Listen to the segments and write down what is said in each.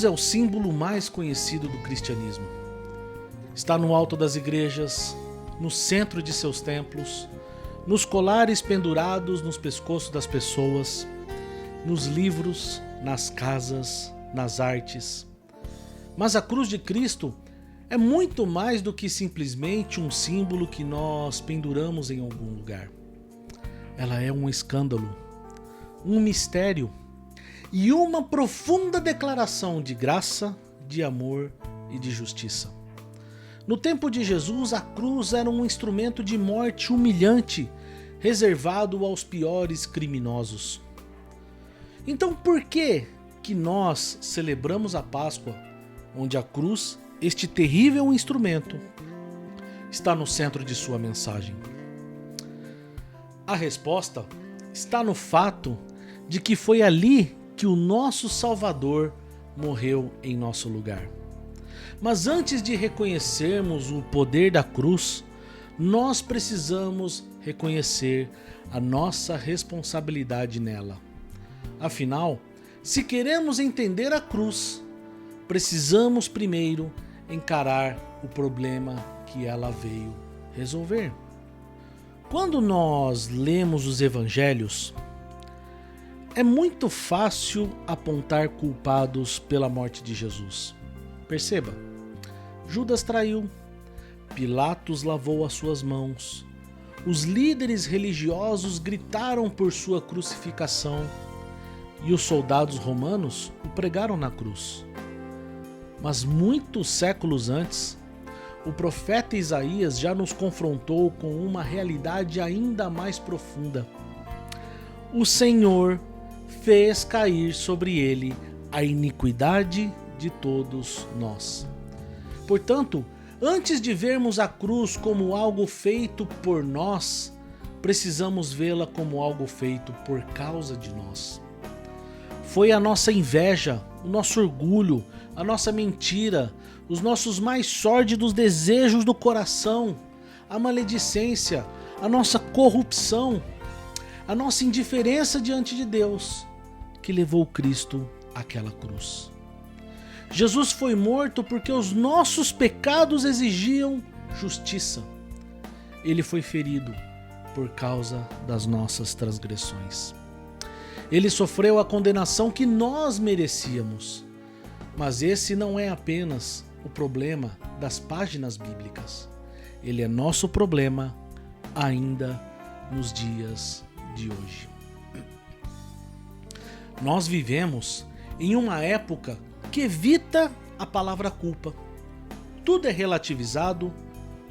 cruz é o símbolo mais conhecido do cristianismo. Está no alto das igrejas, no centro de seus templos, nos colares pendurados nos pescoços das pessoas, nos livros, nas casas, nas artes. Mas a cruz de Cristo é muito mais do que simplesmente um símbolo que nós penduramos em algum lugar. Ela é um escândalo, um mistério e uma profunda declaração de graça, de amor e de justiça. No tempo de Jesus, a cruz era um instrumento de morte humilhante, reservado aos piores criminosos. Então por que nós celebramos a Páscoa, onde a cruz, este terrível instrumento, está no centro de sua mensagem? A resposta está no fato de que foi ali que o nosso Salvador morreu em nosso lugar. Mas antes de reconhecermos o poder da cruz, nós precisamos reconhecer a nossa responsabilidade nela. Afinal, se queremos entender a cruz, precisamos primeiro encarar o problema que ela veio resolver. Quando nós lemos os evangelhos, é muito fácil apontar culpados pela morte de Jesus. Perceba, Judas traiu, Pilatos lavou as suas mãos, os líderes religiosos gritaram por sua crucificação e os soldados romanos o pregaram na cruz. Mas muitos séculos antes, o profeta Isaías já nos confrontou com uma realidade ainda mais profunda. O Senhor fez cair sobre ele a iniquidade de todos nós. Portanto, antes de vermos a cruz como algo feito por nós, precisamos vê-la como algo feito por causa de nós. Foi a nossa inveja, o nosso orgulho, a nossa mentira, os nossos mais sórdidos desejos do coração, a maledicência, a nossa corrupção, a nossa indiferença diante de Deus, que levou Cristo àquela cruz. Jesus foi morto porque os nossos pecados exigiam justiça. Ele foi ferido por causa das nossas transgressões. Ele sofreu a condenação que nós merecíamos. Mas esse não é apenas o problema das páginas bíblicas. Ele é nosso problema ainda nos dias de hoje. Nós vivemos em uma época que evita a palavra culpa. Tudo é relativizado,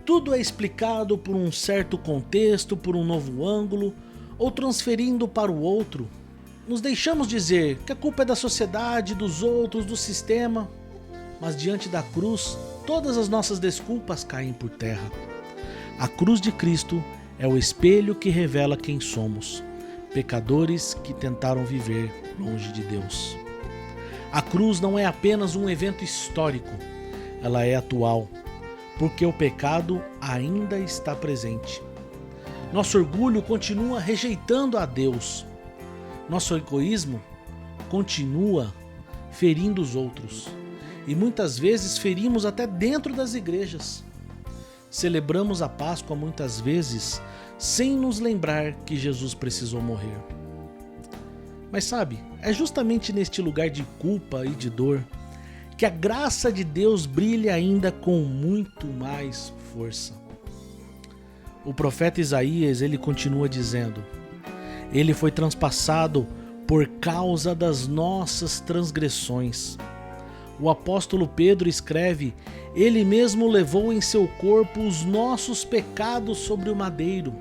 tudo é explicado por um certo contexto, por um novo ângulo, ou transferindo para o outro. Nos deixamos dizer que a culpa é da sociedade, dos outros, do sistema, mas diante da cruz, todas as nossas desculpas caem por terra. A cruz de Cristo é o espelho que revela quem somos, pecadores que tentaram viver longe de Deus. A cruz não é apenas um evento histórico, ela é atual, porque o pecado ainda está presente. Nosso orgulho continua rejeitando a Deus. Nosso egoísmo continua ferindo os outros. E muitas vezes ferimos até dentro das igrejas. Celebramos a Páscoa muitas vezes sem nos lembrar que Jesus precisou morrer. Mas sabe, é justamente neste lugar de culpa e de dor que a graça de Deus brilha ainda com muito mais força. O profeta Isaías, ele continua dizendo: ele foi transpassado por causa das nossas transgressões. O apóstolo Pedro escreve: ele mesmo levou em seu corpo os nossos pecados sobre o madeiro.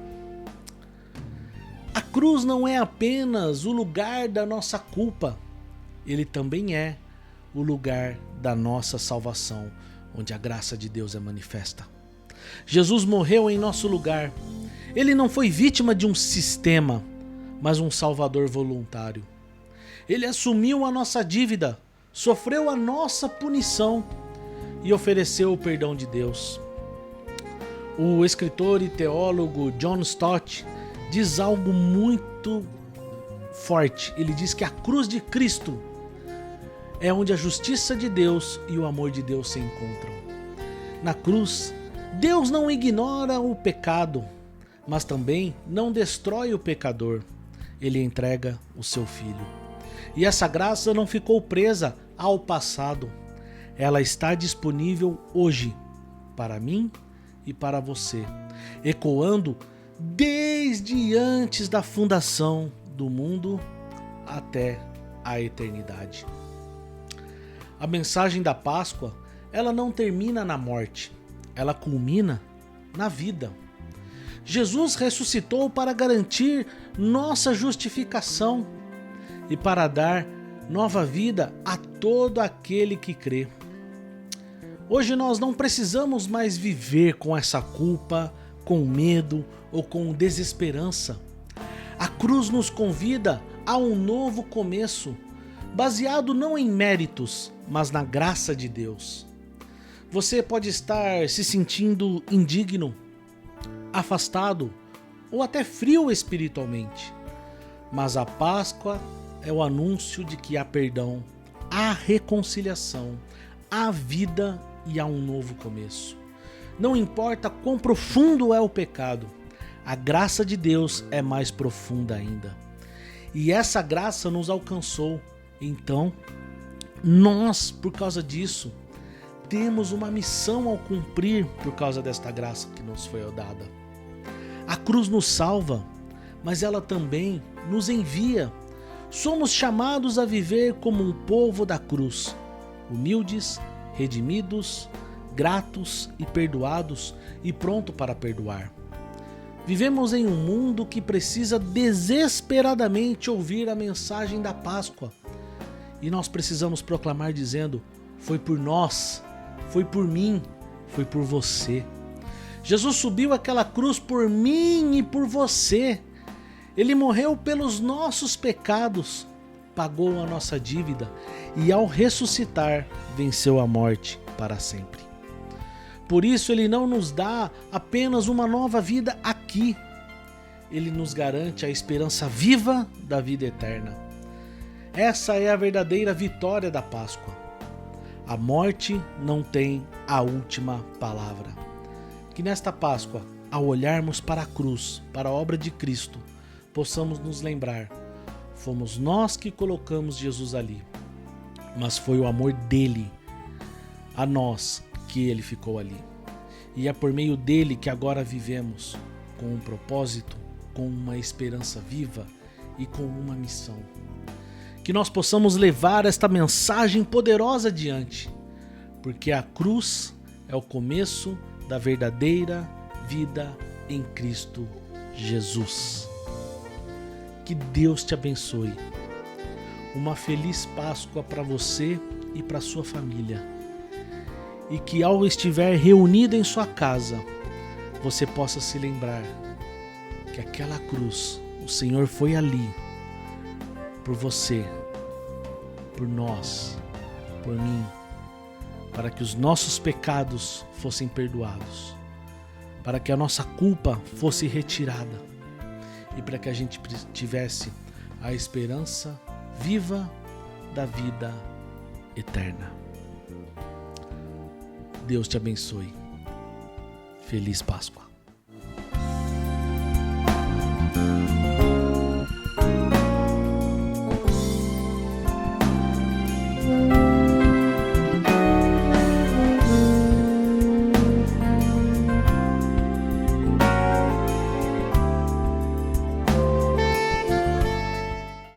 A cruz não é apenas o lugar da nossa culpa, ele também é o lugar da nossa salvação, onde a graça de Deus é manifesta. Jesus morreu em nosso lugar. Ele não foi vítima de um sistema, mas um salvador voluntário. Ele assumiu a nossa dívida, sofreu a nossa punição e ofereceu o perdão de Deus. O escritor e teólogo John Stott diz algo muito forte. Ele diz que a cruz de Cristo é onde a justiça de Deus e o amor de Deus se encontram. Na cruz, Deus não ignora o pecado, mas também não destrói o pecador. Ele entrega o seu Filho. E essa graça não ficou presa ao passado. Ela está disponível hoje, para mim e para você, ecoando desde antes da fundação do mundo até a eternidade. A mensagem da Páscoa, ela não termina na morte, ela culmina na vida. Jesus ressuscitou para garantir nossa justificação e para dar nova vida a todo aquele que crê. Hoje nós não precisamos mais viver com essa culpa, com medo ou com desesperança. A cruz nos convida a um novo começo, baseado não em méritos, mas na graça de Deus. Você pode estar se sentindo indigno, afastado ou até frio espiritualmente, mas a Páscoa é o anúncio de que há perdão, há reconciliação, há vida e há um novo começo. Não importa quão profundo é o pecado, a graça de Deus é mais profunda ainda. E essa graça nos alcançou. Então, nós, por causa disso, temos uma missão ao cumprir por causa desta graça que nos foi dada. A cruz nos salva, mas ela também nos envia. Somos chamados a viver como um povo da cruz, humildes, redimidos, gratos e perdoados e pronto para perdoar. Vivemos em um mundo que precisa desesperadamente ouvir a mensagem da Páscoa. E nós precisamos proclamar dizendo: foi por nós, foi por mim, foi por você. Jesus subiu aquela cruz por mim e por você. Ele morreu pelos nossos pecados, pagou a nossa dívida e ao ressuscitar venceu a morte para sempre. Por isso ele não nos dá apenas uma nova vida aqui. Ele nos garante a esperança viva da vida eterna. Essa é a verdadeira vitória da Páscoa. A morte não tem a última palavra. Que nesta Páscoa, ao olharmos para a cruz, para a obra de Cristo, possamos nos lembrar: fomos nós que colocamos Jesus ali, mas foi o amor dele a nós que ele ficou ali. E é por meio dele que agora vivemos com um propósito, com uma esperança viva e com uma missão. Que nós possamos levar esta mensagem poderosa adiante, porque a cruz é o começo da verdadeira vida em Cristo Jesus. Que Deus te abençoe. Uma feliz Páscoa para você e para sua família. E que ao estiver reunido em sua casa, você possa se lembrar que aquela cruz, o Senhor foi ali por você, por nós, por mim, para que os nossos pecados fossem perdoados, para que a nossa culpa fosse retirada e para que a gente tivesse a esperança viva da vida eterna. Deus te abençoe. Feliz Páscoa.